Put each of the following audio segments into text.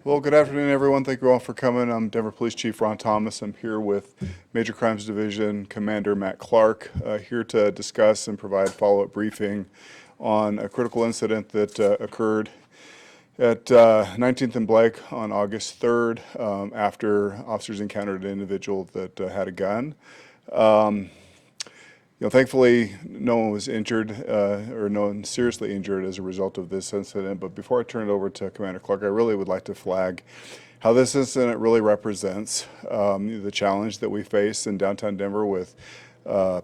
Well, good afternoon, everyone. Thank you all for coming. I'm Denver Police Chief Ron Thomas. I'm here with Major Crimes Division Commander Matt Clark, here to discuss and provide follow-up briefing on a critical incident that occurred at 19th and Blake on August 3rd after officers encountered an individual that had a gun. Thankfully, no one was injured or no one seriously injured as a result of this incident. But before I turn it over to Commander Clark, I really would like to flag how this incident really represents the challenge that we face in downtown Denver with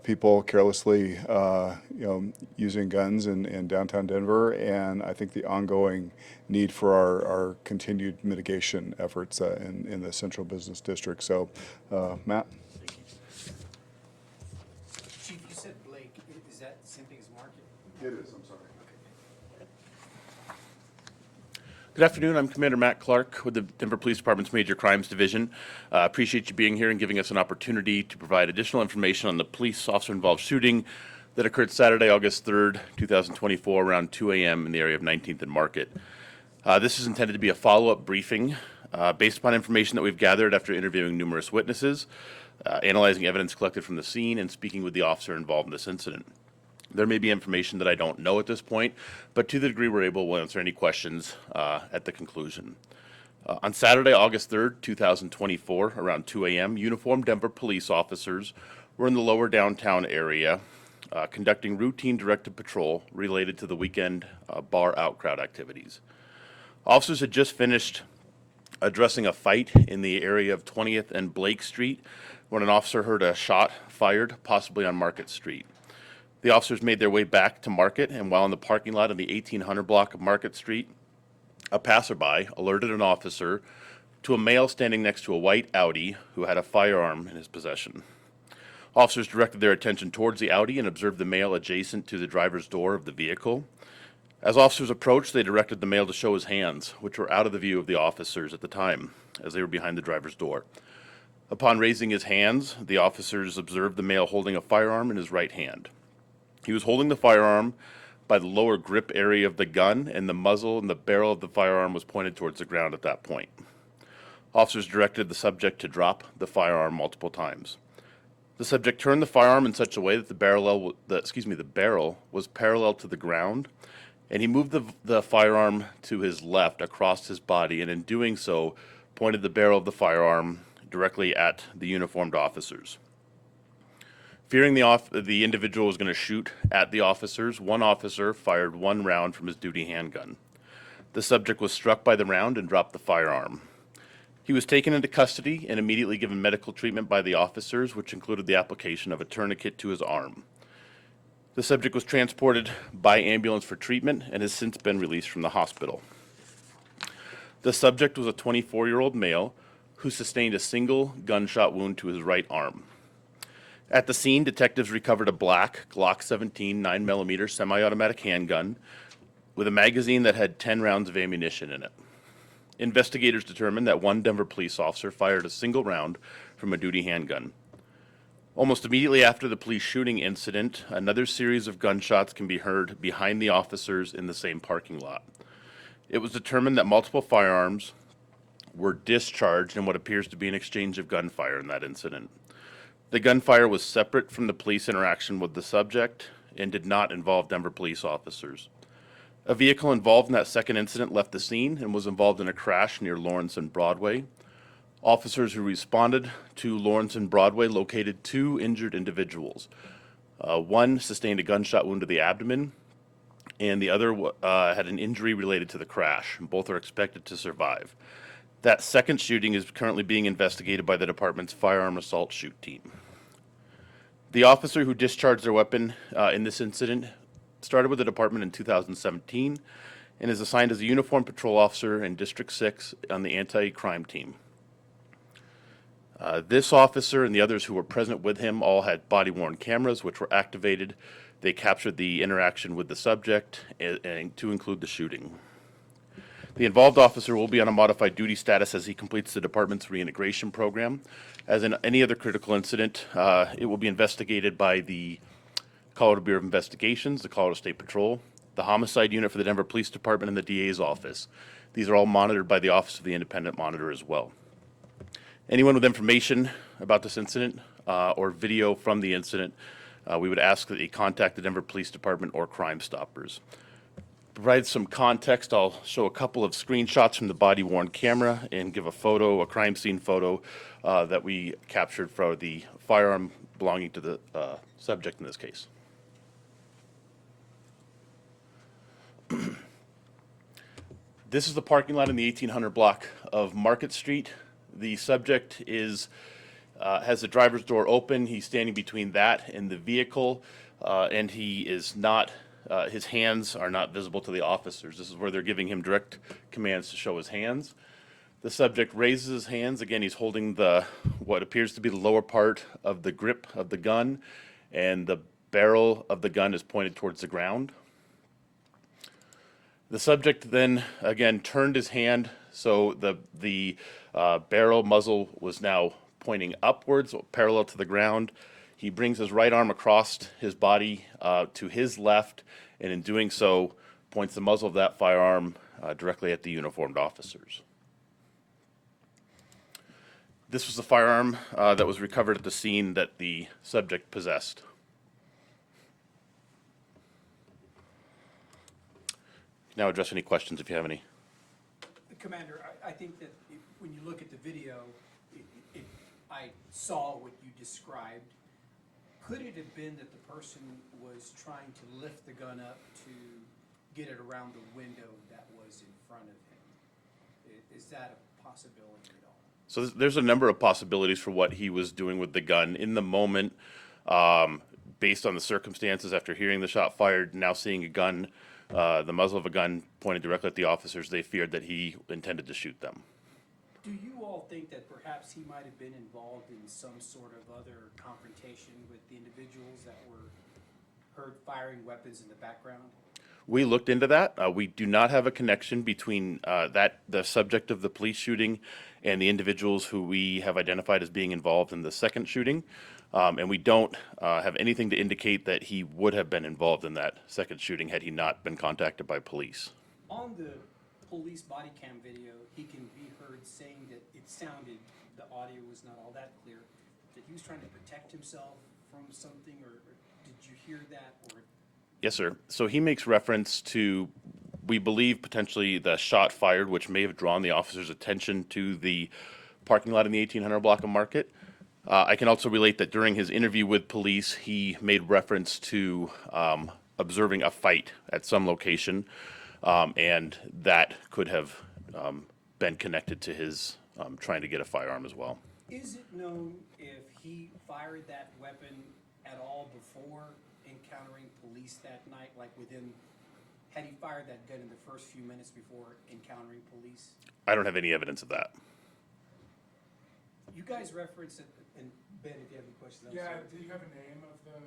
people carelessly, using guns in downtown Denver, and I think the ongoing need for our continued mitigation efforts in the central business district. So, Matt. Chief, you said Blake. Is that the same thing as Market? It is, I'm sorry. Good afternoon. I'm Commander Matt Clark with the Denver Police Department's Major Crimes Division. Appreciate you being here and giving us an opportunity to provide additional information on the police officer-involved shooting that occurred Saturday, August 3rd, 2024, around 2 a.m. in the area of 19th and Market. This is intended to be a follow-up briefing based upon information that we've gathered after interviewing numerous witnesses, analyzing evidence collected from the scene, and speaking with the officer involved in this incident. There may be information that I don't know at this point, but to the degree we're able, we'll answer any questions at the conclusion. On Saturday, August 3rd, 2024, around 2 a.m., uniformed Denver police officers were in the lower downtown area conducting routine directed patrol related to the weekend bar outcrowd activities. Officers had just finished addressing a fight in the area of 20th and Blake Street when an officer heard a shot fired, possibly on Market Street. The officers made their way back to Market, and while in the parking lot of the 1800 block of Market Street, a passerby alerted an officer to a male standing next to a white Audi who had a firearm in his possession. Officers directed their attention towards the Audi and observed the male adjacent to the driver's door of the vehicle. As officers approached, they directed the male to show his hands, which were out of the view of the officers at the time, as they were behind the driver's door. Upon raising his hands, the officers observed the male holding a firearm in his right hand. He was holding the firearm by the lower grip area of the gun, and the muzzle and the barrel of the firearm was pointed towards the ground at that point. Officers directed the subject to drop the firearm multiple times. The subject turned the firearm in such a way that the barrel was parallel to the ground, and he moved the firearm to his left across his body, and in doing so, pointed the barrel of the firearm directly at the uniformed officers. Fearing the individual was going to shoot at the officers, one officer fired one round from his duty handgun. The subject was struck by the round and dropped the firearm. He was taken into custody and immediately given medical treatment by the officers, which included the application of a tourniquet to his arm. The subject was transported by ambulance for treatment and has since been released from the hospital. The subject was a 24-year-old male who sustained a single gunshot wound to his right arm. At the scene, detectives recovered a black Glock 17 9mm semi-automatic handgun with a magazine that had 10 rounds of ammunition in it. Investigators determined that one Denver police officer fired a single round from a duty handgun. Almost immediately after the police shooting incident, another series of gunshots can be heard behind the officers in the same parking lot. It was determined that multiple firearms were discharged in what appears to be an exchange of gunfire in that incident. The gunfire was separate from the police interaction with the subject and did not involve Denver police officers. A vehicle involved in that second incident left the scene and was involved in a crash near Lawrence and Broadway. Officers who responded to Lawrence and Broadway located two injured individuals. One sustained a gunshot wound to the abdomen, and the other had an injury related to the crash. Both are expected to survive. That second shooting is currently being investigated by the department's firearm assault shoot team. The officer who discharged their weapon in this incident started with the department in 2017 and is assigned as a uniformed patrol officer in District 6 on the anti-crime team. This officer and the others who were present with him all had body-worn cameras which were activated. They captured the interaction with the subject and to include the shooting. The involved officer will be on a modified duty status as he completes the department's reintegration program. As in any other critical incident, it will be investigated by the Colorado Bureau of Investigations, the Colorado State Patrol, the homicide unit for the Denver Police Department, and the DA's office. These are all monitored by the Office of the Independent Monitor as well. Anyone with information about this incident or video from the incident, we would ask that they contact the Denver Police Department or Crime Stoppers. To provide some context, I'll show a couple of screenshots from the body-worn camera and give a photo, a crime scene photo that we captured for the firearm belonging to the subject in this case. This is the parking lot in the 1800 block of Market Street. The subject is has the driver's door open. He's standing between that and the vehicle, and he is not. His hands are not visible to the officers. This is where they're giving him direct commands to show his hands. The subject raises his hands. Again, he's holding what appears to be the lower part of the grip of the gun, and the barrel of the gun is pointed towards the ground. The subject then, again, turned his hand, so the barrel muzzle was now pointing upwards, parallel to the ground. He brings his right arm across his body to his left, and in doing so, points the muzzle of that firearm directly at the uniformed officers. This was the firearm that was recovered at the scene that the subject possessed. Now address any questions if you have any. Commander, I think that when you look at the video, I saw what you described. Could it have been that the person was trying to lift the gun up to get it around the window that was in front of him? Is that a possibility at all? So there's a number of possibilities for what he was doing with the gun in the moment, based on the circumstances after hearing the shot fired, now seeing a gun, the muzzle of a gun pointed directly at the officers. They feared that he intended to shoot them. Do you all think that perhaps he might have been involved in some sort of other confrontation with the individuals that were heard firing weapons in the background? We looked into that. We do not have a connection between the subject of the police shooting and the individuals who we have identified as being involved in the second shooting. And we don't have anything to indicate that he would have been involved in that second shooting had he not been contacted by police. On the police body cam video, he can be heard saying that it sounded, the audio was not all that clear, that he was trying to protect himself from something, or did you hear that? Or Yes, sir. So he makes reference to, we believe, potentially the shot fired, which may have drawn the officer's attention to the parking lot in the 1800 block of Market. I can also relate that during his interview with police, he made reference to observing a fight at some location, and that could have been connected to his trying to get a firearm as well. is it known if he fired that weapon at all before encountering police that night, like had he fired that gun in the first few minutes before encountering police? I don't have any evidence of that. You guys referenced it, and Ben, if you have any questions, I'm Yeah, sorry. do you have a name of the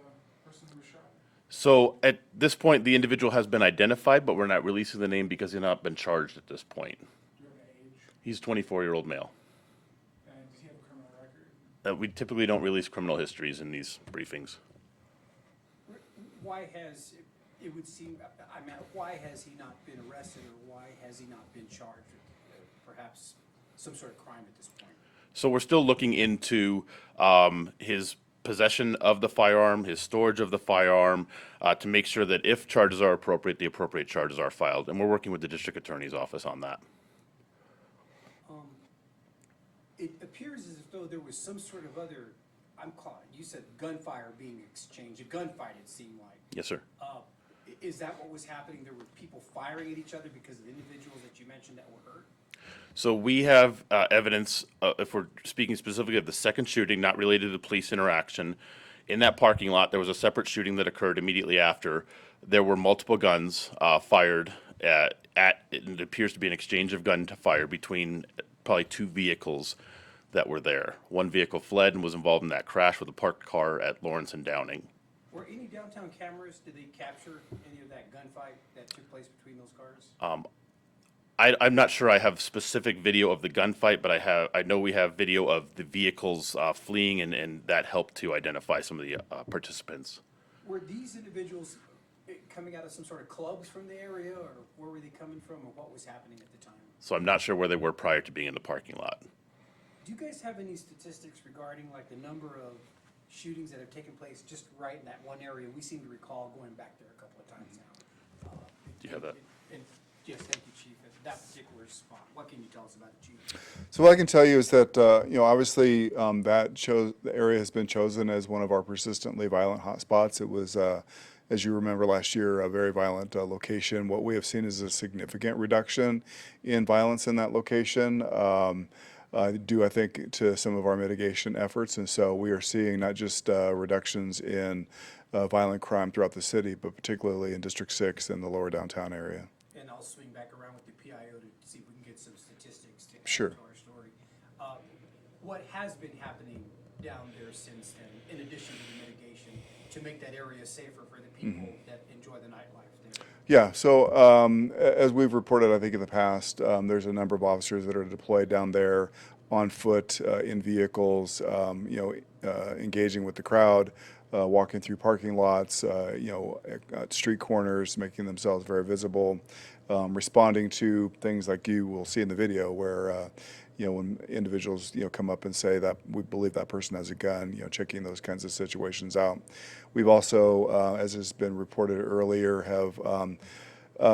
person who was shot? So at this point, the individual has been identified, but we're not releasing the name because he's not been charged at this point. Do you have an age? He's a 24-year-old male. And does he have a criminal record? We typically don't release criminal histories in these briefings. Why has, it would seem, I mean, why has he not been arrested, or why has he not been charged with perhaps some sort of crime at this point? So we're still looking into his possession of the firearm, his storage of the firearm, to make sure that if charges are appropriate, the appropriate charges are filed. And we're working with the district attorney's office on that. It appears as though there was some sort of other, you said gunfire being exchanged, a gunfight it seemed like. Yes, sir. Is that what was happening? There were people firing at each other because of the individuals that you mentioned that were hurt? So we have evidence, if we're speaking specifically of the second shooting, not related to the police interaction. In that parking lot, there was a separate shooting that occurred immediately after. There were multiple guns fired it appears to be an exchange of gun to fire between probably two vehicles that were there. One vehicle fled and was involved in that crash with a parked car at Lawrence and Downing. Were any downtown cameras, did they capture any of that gunfight that took place between those cars? I'm not sure I have specific video of the gunfight, but I know we have video of the vehicles fleeing, and that helped to identify some of the participants. Were these individuals coming out of some sort of clubs from the area, or where were they coming from, or what was happening at the time? So I'm not sure where they were prior to being in the parking lot. Do you guys have any statistics regarding like the number of shootings that have taken place just right in that one area? We seem to recall going back there a couple of times now. Do you have that? And yes, thank you, Chief, at that particular spot. What can you tell us about it, Chief? So what I can tell you is that, obviously, the area has been chosen as one of our persistently violent hotspots. It was, as you remember last year, a very violent location. What we have seen is a significant reduction in violence in that location, due, I think, to some of our mitigation efforts. And so we are seeing not just reductions in violent crime throughout the city, but particularly in District 6 and the lower downtown area. And I'll swing back around with the PIO to see if we can get some statistics to add Sure. to our story. What has been happening down there since then, in addition to the mitigation, to make that area safer for the people that enjoy the nightlife there? Yeah, so as we've reported, I think in the past, there's a number of officers that are deployed down there on foot, in vehicles, engaging with the crowd, walking through parking lots, at street corners, making themselves very visible, responding to things like you will see in the video where, when individuals, come up and say that we believe that person has a gun, checking those kinds of situations out. We've also, as has been reported earlier, have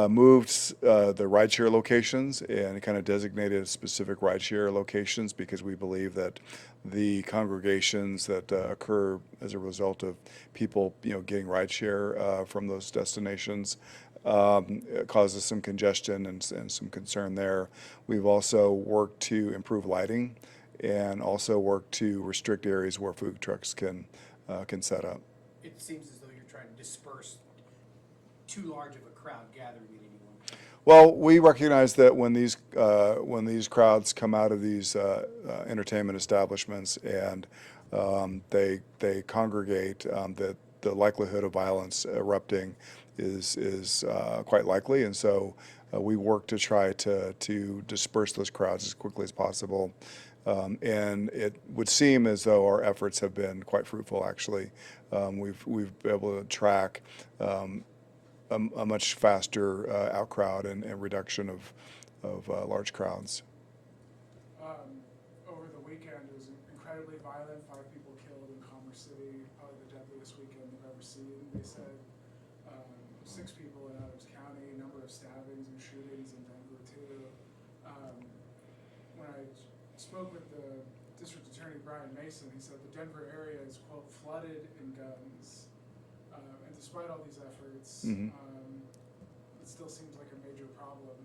moved the rideshare locations and kind of designated specific rideshare locations because we believe that the congregations that occur as a result of people, getting rideshare from those destinations causes some congestion and some concern there. We've also worked to improve lighting and also worked to restrict areas where food trucks can set up. It seems as though you're trying to disperse too large of a crowd gathering at any one point. Well, we recognize that when these crowds come out of these entertainment establishments and they congregate, that the likelihood of violence erupting is quite likely, and so we work to try to disperse those crowds as quickly as possible. And it would seem as though our efforts have been quite fruitful. Actually, we've been able to track a much faster outcrowd and reduction of large crowds. Over the weekend, it was incredibly violent. 5 people killed in Commerce City, probably the deadliest weekend they've ever seen. They said 6 people in Adams County, number of stabbings and shootings in Denver too. When I spoke with the District Attorney Brian Mason, he said the Denver area is, quote, flooded in guns. And despite all these efforts, it still seems like a major problem.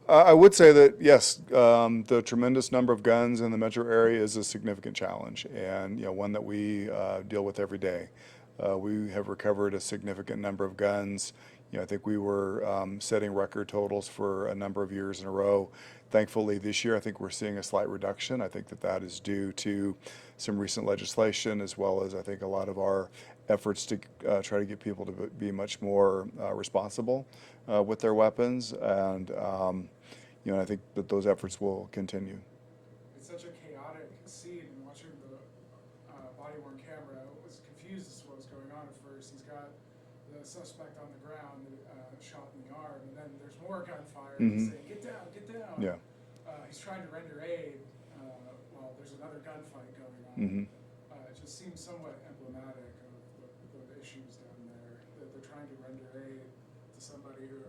I would say that yes, the tremendous number of guns in the metro area is a significant challenge, and one that we deal with every day. We have recovered a significant number of guns. I think we were setting record totals for a number of years in a row. Thankfully, this year I think we're seeing a slight reduction. I think that is due to some recent legislation, as well as I think a lot of our efforts to try to get people to be much more responsible with their weapons, and I think that those efforts will continue. It's such a chaotic scene, and watching the body-worn camera, I was confused as to what was going on at first. He's got the suspect on the ground, shot in the arm, and then there's more gunfire. He's saying, "Get down, get down." Yeah. He's trying to render aid while there's another gunfight going on. It just seems somewhat emblematic of the issues down there, that they're trying to render aid to somebody who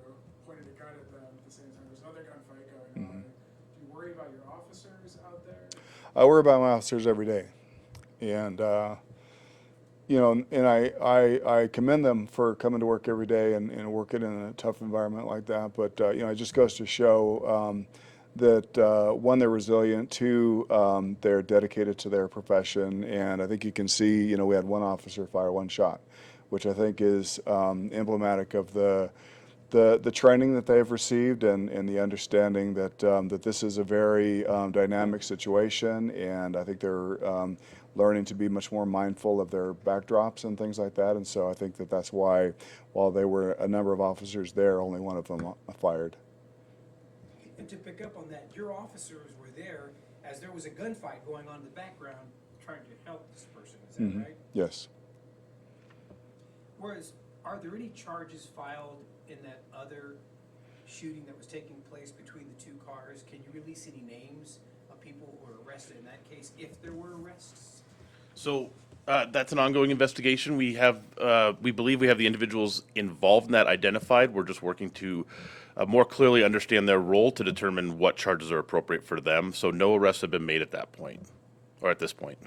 pointed a gun at them at the same time there's another gunfight going on. Do you worry about your officers out there? I worry about my officers every day, and I commend them for coming to work every day and working in a tough environment like that. But it just goes to show that one, they're resilient. 2, they're dedicated to their profession, and I think you can see, we had one officer fire 1 shot, which I think is emblematic of the training that they've received and the understanding that that this is a very dynamic situation, and I think they're learning to be much more mindful of their backdrops and things like that. And so I think that that's why, while there were a number of officers there, only one of them fired. And to pick up on that, your officers were there as there was a gunfight going on in the background trying to help this person, is that right? Yes. Whereas Are there any charges filed in that other shooting that was taking place between the two cars? Can you release any names of people who were arrested in that case, if there were arrests? So that's an ongoing investigation. We believe we have the individuals involved in that identified. We're just working to more clearly understand their role to determine what charges are appropriate for them. So no arrests have been made at that point, or at this point.